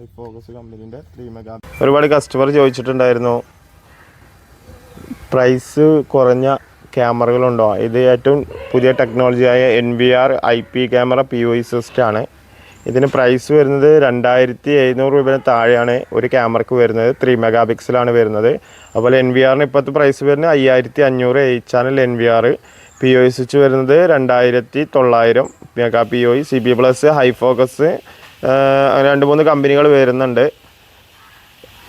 High focus കമ്പനീൻ്റെ 3 mega. ഒരുപാട് customer ചോദിച്ചിട്ടുണ്ടായിരുന്നു പ്രൈസ് കുറഞ്ഞ ക്യാമറകളുണ്ടോ. ഇത് ഏറ്റവും പുതിയ ടെക്നോളജിയായ NVR IP ക്യാമറ POE സിസ്റ്റമാണ്. ഇതിന് പ്രൈസ് വരുന്നത് 2700 രൂപയുടെ താഴെയാണ് ഒരു ക്യാമറയ്ക്ക് വരുന്നത്. 3 മെഗാ പിക്സലാണ് വരുന്നത്. അതുപോലെ NVRന് ഇപ്പോഴത്തെ പ്രൈസ് വരുന്നത് 5500. 8 ചാനൽ NVR. POE സ്വിച്ച് വരുന്നത് 2900 mega POE. CP+ high focus 2-3 കമ്പനികൾ വരുന്നുണ്ട്.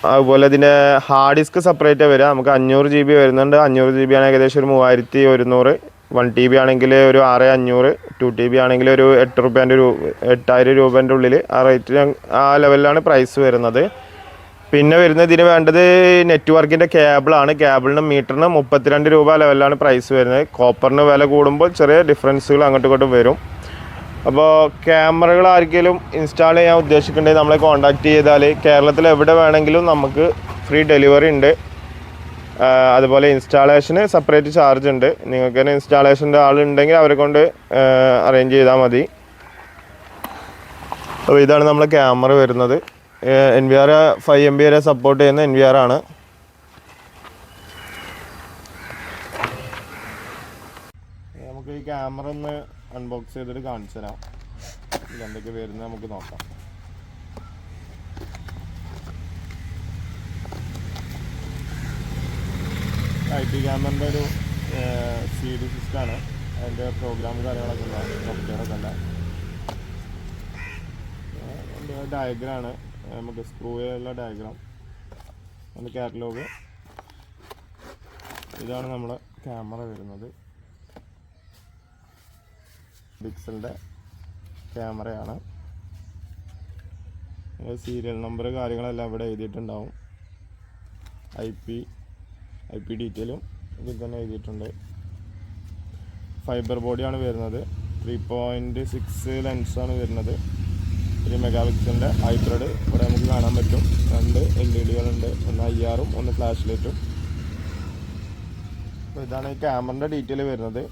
അതുപോലെ ഇതിൻ്റെ ഹാർഡ് ഡിസ്ക് സെപ്പറേറ്റ് വരിക. നമുക്ക് 500 GB വരുന്നുണ്ട്. 500 GB ആണ് ഏകദേശം ഒരു 3100. 1 TB ആണെങ്കിൽ ഒരു 6500. 2 TB ആണെങ്കിൽ ഒരു 8000 രൂപേൻ്റെ ഉള്ളിൽ ആ റേറ്റ് ആ ലെവലിലാണ് പ്രൈസ് വരുന്നത്. പിന്നെ വരുന്നത് ഇതിന് വേണ്ടത് നെറ്റ്വർക്കിൻ്റെ കേബിളാണ്. കേബിളിന് മീറ്ററിന് 32 രൂപ ലെവലിലാണ് പ്രൈസ് വരുന്നത്. കോപ്പറിന് വില കൂടുമ്പോൾ ചെറിയ ഡിഫറൻസുകൾ അങ്ങോട്ടും ഇങ്ങോട്ടും വരും. അപ്പോൾ ക്യാമറകൾ ആർക്കെങ്കിലും ഇൻസ്റ്റാൾ ചെയ്യാൻ ഉദ്ദേശിക്കുന്നുണ്ടെങ്കിൽ നമ്മളെ കോൺടാക്റ്റ് ചെയ്താൽ കേരളത്തിൽ എവിടെ വേണമെങ്കിലും നമുക്ക് ഫ്രീ ഡെലിവറി ഉണ്ട്. അതുപോലെ ഇൻസ്റ്റാളേഷന് സെപ്പറേറ്റ് ചാർജ് ഉണ്ട്. നിങ്ങൾക്ക് തന്നെ ഇൻസ്റ്റാളേഷൻ്റെ ആളുണ്ടെങ്കിൽ അവരെ കൊണ്ട് അറേഞ്ച് ചെയ്താൽ മതി. അപ്പോൾ ഇതാണ് നമ്മളെ ക്യാമറ വരുന്നത്. NVR 5 MB വരെ സപ്പോർട്ട് ചെയ്യുന്ന NVR ആണ്. നമുക്ക് ഈ ക്യാമറ ഒന്ന് അൺബോക്സ് ചെയ്തിട്ട് കാണിച്ചു തരാം. ഇതെന്തൊക്കെ വരുന്നത് നമുക്ക് നോക്കാം. IP ക്യാമറൻ്റെ ഒരു CD സിസ്റ്റമാണ്. അതിൻ്റെ പ്രോഗ്രാം കാര്യങ്ങളൊക്കെ ഉണ്ടാവും, സോഫ്റ്റ്വെയറൊക്കെ അല്ല. അതിൻ്റെ ഡയഗ്രാണ്, നമുക്ക് സ്ക്രൂ ചെയ്യാനുള്ള ഡയഗ്രാം, അതിൻ്റെ കാറ്റലോഗ്. ഇതാണ് നമ്മുടെ ക്യാമറ വരുന്നത്. പിക്സലിൻ്റെ ക്യാമറയാണ്. സീരിയൽ നമ്പർ കാര്യങ്ങളെല്ലാം ഇവിടെ എഴുതിയിട്ടുണ്ടാവും. IP ഡീറ്റെയിലും ഇതിൽ തന്നെ എഴുതിയിട്ടുണ്ട്. ഫൈബർ ബോഡിയാണ് വരുന്നത്. 3.6 ലെൻസാണ് വരുന്നത്. 3 മെഗാ പിക്സലിൻ്റെ ഹൈബ്രിഡ് ഇവിടെ നമുക്ക് കാണാൻ പറ്റും. 2 LED ഒന്ന് IR-ഉം ഒന്ന് ഫ്ലാഷ് ലൈറ്റും. അപ്പോൾ ഇതാണ് ഈ ക്യാമറൻ്റെ ഡീറ്റെയിൽ വരുന്നത്.